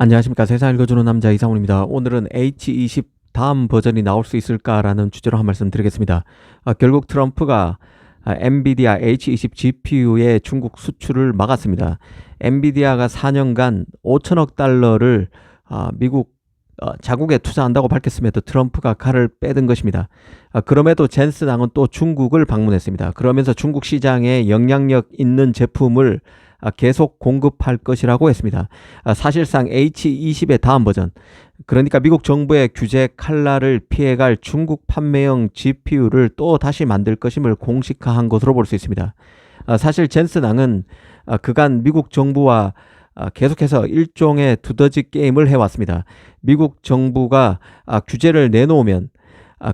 안녕하십니까. 세상 읽어주는 남자 이상훈입니다. 오늘은 H20 다음 버전이 나올 수 있을까라는 주제로 한 말씀 드리겠습니다. 결국 트럼프가 엔비디아 H20 GPU의 중국 수출을 막았습니다. 엔비디아가 4년간 5천억 달러를 미국 자국에 투자한다고 밝혔음에도 트럼프가 칼을 빼든 것입니다. 그럼에도 젠슨왕은 또 중국을 방문했습니다. 그러면서 중국 시장에 영향력 있는 제품을 계속 공급할 것이라고 했습니다. 사실상 H20의 다음 버전, 그러니까 미국 정부의 규제 칼날을 피해갈 중국 판매형 GPU를 또 다시 만들 것임을 공식화한 것으로 볼 수 있습니다. 사실 젠슨왕은 그간 미국 정부와 계속해서 일종의 두더지 게임을 해왔습니다. 미국 정부가 규제를 내놓으면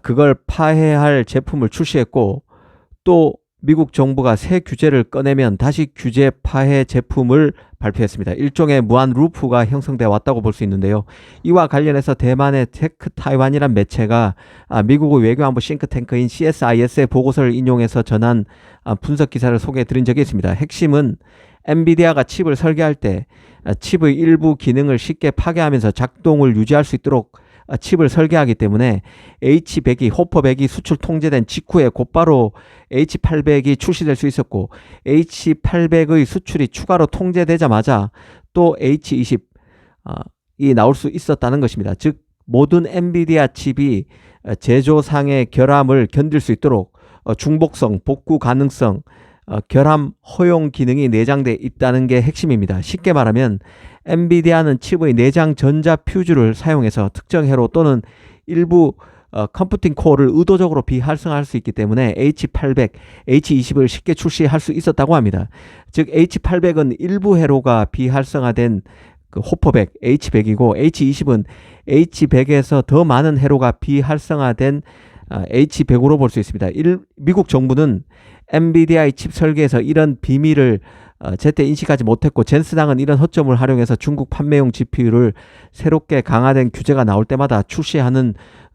그걸 파해할 제품을 출시했고, 또 미국 정부가 새 규제를 꺼내면 다시 규제 파해 제품을 발표했습니다. 일종의 무한 루프가 형성돼 왔다고 볼 수 있는데요. 이와 관련해서 대만의 테크 타이완이란 매체가 미국의 외교안보 싱크탱크인 CSIS의 보고서를 인용해서 전한 분석 기사를 소개해 드린 적이 있습니다. 핵심은 엔비디아가 칩을 설계할 때 칩의 일부 기능을 쉽게 파괴하면서 작동을 유지할 수 있도록 칩을 설계하기 때문에 H100이 호퍼100이 수출 통제된 직후에 곧바로 H800이 출시될 수 있었고, H800의 수출이 추가로 통제되자마자 또 H20이 나올 수 있었다는 것입니다. 즉 모든 엔비디아 칩이 제조상의 결함을 견딜 수 있도록 중복성, 복구 가능성, 결함 허용 기능이 내장되어 있다는 게 핵심입니다. 쉽게 말하면 엔비디아는 칩의 내장 전자 퓨즈를 사용해서 특정 회로 또는 일부 컴퓨팅 코어를 의도적으로 비활성화할 수 있기 때문에 H800, H20을 쉽게 출시할 수 있었다고 합니다. 즉 H800은 일부 회로가 비활성화된 그 호퍼100, H100이고, H20은 H100에서 더 많은 회로가 비활성화된 H100으로 볼 수 있습니다. 미국 정부는 엔비디아의 칩 설계에서 이런 비밀을 제때 인식하지 못했고, 젠슨왕은 이런 허점을 활용해서 중국 판매용 GPU를 새롭게 강화된 규제가 나올 때마다 출시하는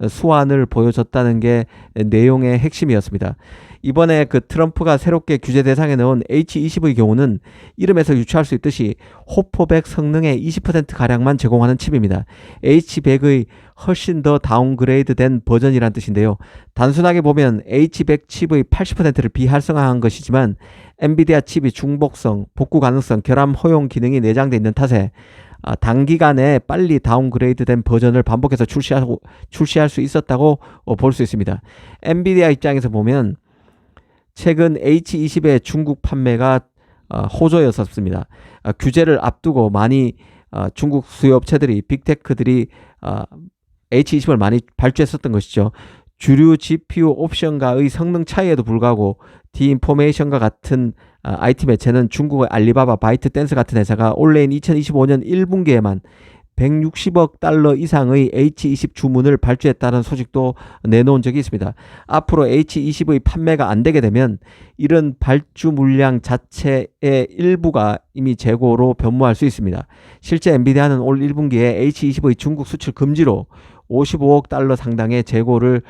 수완을 보여줬다는 게 내용의 핵심이었습니다. 이번에 그 트럼프가 새롭게 규제 대상에 넣은 H20의 경우는 이름에서 유추할 수 있듯이 호퍼100 성능의 20%가량만 제공하는 칩입니다. H100의 훨씬 더 다운그레이드된 버전이란 뜻인데요. 단순하게 보면 H100 칩의 80%를 비활성화한 것이지만 엔비디아 칩이 중복성, 복구 가능성, 결함 허용 기능이 내장되어 있는 탓에 단기간에 빨리 다운그레이드된 버전을 반복해서 출시할 수 있었다고 볼 수 있습니다. 엔비디아 입장에서 보면 최근 H20의 중국 판매가 호조였었습니다. 규제를 앞두고 많이 중국 수요업체들이, 빅테크들이 H20을 많이 발주했었던 것이죠. 주류 GPU 옵션과의 성능 차이에도 불구하고 디인포메이션과 같은 IT 매체는 중국의 알리바바, 바이트댄스 같은 회사가 올해인 2025년 1분기에만 160억 달러 이상의 H20 주문을 발주했다는 소식도 내놓은 적이 있습니다. 앞으로 H20의 판매가 안 되게 되면 이런 발주 물량 자체의 일부가 이미 재고로 변모할 수 있습니다. 실제 엔비디아는 올 1분기에 H20의 중국 수출 금지로 55억 달러 상당의 재고를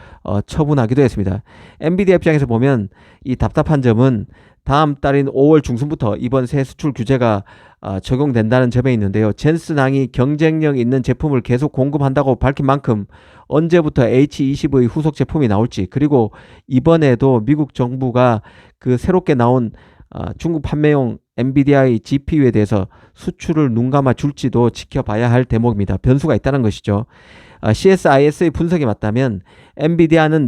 처분하기도 했습니다. 엔비디아 입장에서 보면 이 답답한 점은 다음 달인 5월 중순부터 이번 새 수출 규제가 적용된다는 점에 있는데요. 젠슨왕이 경쟁력 있는 제품을 계속 공급한다고 밝힌 만큼 언제부터 H20의 후속 제품이 나올지, 그리고 이번에도 미국 정부가 그 새롭게 나온 중국 판매용 엔비디아의 GPU에 대해서 수출을 눈감아 줄지도 지켜봐야 할 대목입니다. 변수가 있다는 것이죠. CSIS의 분석이 맞다면 엔비디아는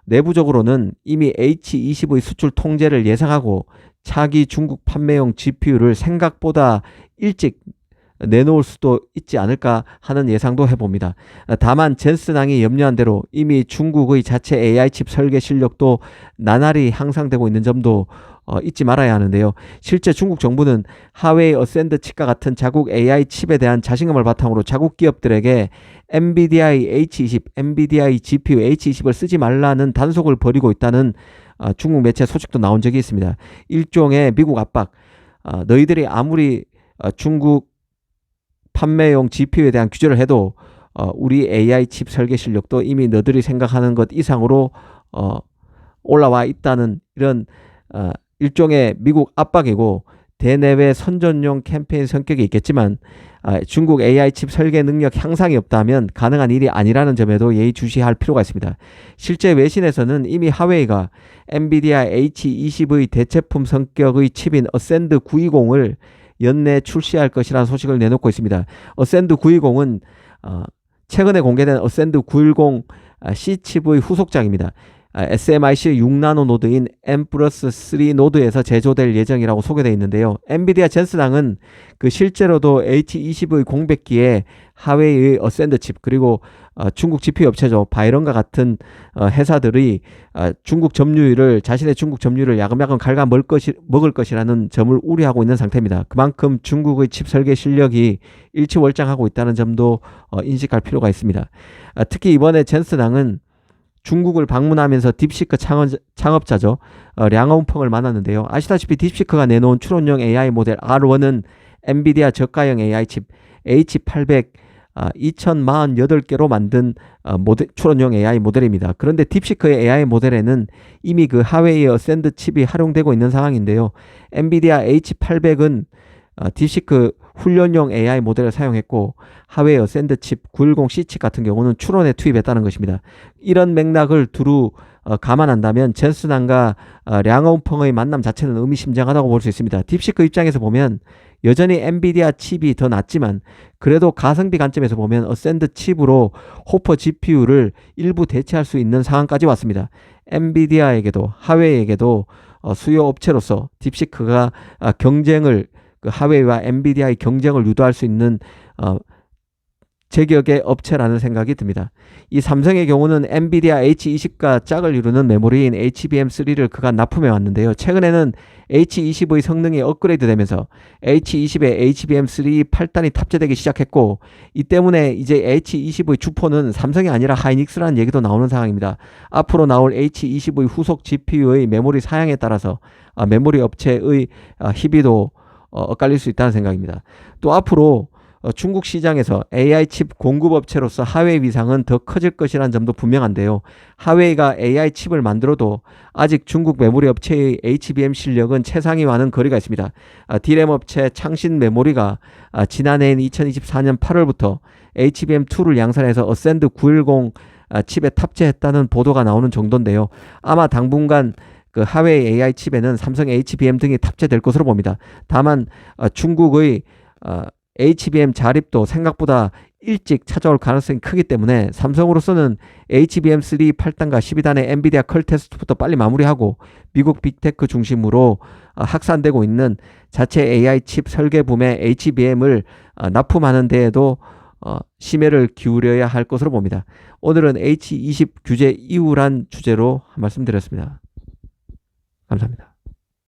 내부적으로는 이미 H20의 수출 통제를 예상하고 차기 중국 판매용 GPU를 생각보다 일찍 내놓을 수도 있지 않을까 하는 예상도 해봅니다. 다만 젠슨왕이 염려한 대로 이미 중국의 자체 AI 칩 설계 실력도 나날이 향상되고 있는 점도 잊지 말아야 하는데요. 실제 중국 정부는 하웨이 어센드 칩과 같은 자국 AI 칩에 대한 자신감을 바탕으로 자국 기업들에게 엔비디아의 H20, 엔비디아의 GPU H20을 쓰지 말라는 단속을 벌이고 있다는 중국 매체 소식도 나온 적이 있습니다. 일종의 미국 압박, 너희들이 아무리 중국 판매용 GPU에 대한 규제를 해도 우리 AI 칩 설계 실력도 이미 너희들이 생각하는 것 이상으로 올라와 있다는 이런 일종의 미국 압박이고, 대내외 선전용 캠페인 성격이 있겠지만 중국 AI 칩 설계 능력 향상이 없다면 가능한 일이 아니라는 점에도 예의주시할 필요가 있습니다. 실제 외신에서는 이미 하웨이가 엔비디아 H20의 대체품 성격의 칩인 어센드 920을 연내 출시할 것이라는 소식을 내놓고 있습니다. 어센드 920은 최근에 공개된 어센드 910 C 칩의 후속작입니다. SMIC 6나노 노드인 M+3 노드에서 제조될 예정이라고 소개되어 있는데요. 엔비디아 젠슨항은 실제로도 H20의 공백기에 하웨이의 어센드 칩 그리고 중국 GPU 업체죠. 바이런과 같은 회사들이 자신의 중국 점유율을 야금야금 먹을 것이라는 점을 우려하고 있는 상태입니다. 그만큼 중국의 칩 설계 실력이 일치월장하고 있다는 점도 인식할 필요가 있습니다. 특히 이번에 젠슨항은 중국을 방문하면서 딥시크 창업자죠. 량어운펑을 만났는데요. 아시다시피 딥시크가 내놓은 추론용 AI 모델 R1은 엔비디아 저가형 AI 칩 H800 2048개로 만든 추론용 AI 모델입니다. 그런데 딥시크의 AI 모델에는 이미 하웨이의 어센드 칩이 활용되고 있는 상황인데요. 엔비디아 H800은 딥시크 훈련용 AI 모델을 사용했고 하웨이 어센드 칩 910C 칩 같은 경우는 추론에 투입했다는 것입니다. 이런 맥락을 두루 감안한다면 젠슨항과 량어운펑의 만남 자체는 의미심장하다고 볼 수 있습니다. 딥시크 입장에서 보면 여전히 엔비디아 칩이 더 낫지만 그래도 가성비 관점에서 보면 어센드 칩으로 호퍼 GPU를 일부 대체할 수 있는 상황까지 왔습니다. 엔비디아에게도 하웨이에게도 수요 업체로서 딥시크가 하웨이와 엔비디아의 경쟁을 유도할 수 있는 제격의 업체라는 생각이 듭니다. 이 삼성의 경우는 엔비디아 H20과 짝을 이루는 메모리인 HBM3를 그간 납품해 왔는데요. 최근에는 H20의 성능이 업그레이드 되면서 H20에 HBM3 8단이 탑재되기 시작했고 이 때문에 이제 H20의 주포는 삼성이 아니라 하이닉스라는 얘기도 나오는 상황입니다. 앞으로 나올 H20의 후속 GPU의 메모리 사양에 따라서 메모리 업체의 희비도 엇갈릴 수 있다는 생각입니다. 또 앞으로 중국 시장에서 AI 칩 공급업체로서 하웨이 위상은 더 커질 것이라는 점도 분명한데요. 하웨이가 AI 칩을 만들어도 아직 중국 메모리 업체의 HBM 실력은 최상위와는 거리가 있습니다. D램 업체 창신 메모리가 지난해인 2024년 8월부터 HBM2를 양산해서 어센드 910 칩에 탑재했다는 보도가 나오는 정도인데요. 아마 당분간 하웨이 AI 칩에는 삼성 HBM 등이 탑재될 것으로 봅니다. 다만 중국의 HBM 자립도 생각보다 일찍 찾아올 가능성이 크기 때문에 삼성으로서는 HBM3 8단과 12단의 엔비디아 컬 테스트부터 빨리 마무리하고 미국 빅테크 중심으로 확산되고 있는 자체 AI 칩 설계 붐의 HBM을 납품하는 데에도 심혈을 기울여야 할 것으로 봅니다. 오늘은 H20 규제 이후란 주제로 말씀드렸습니다. 감사합니다.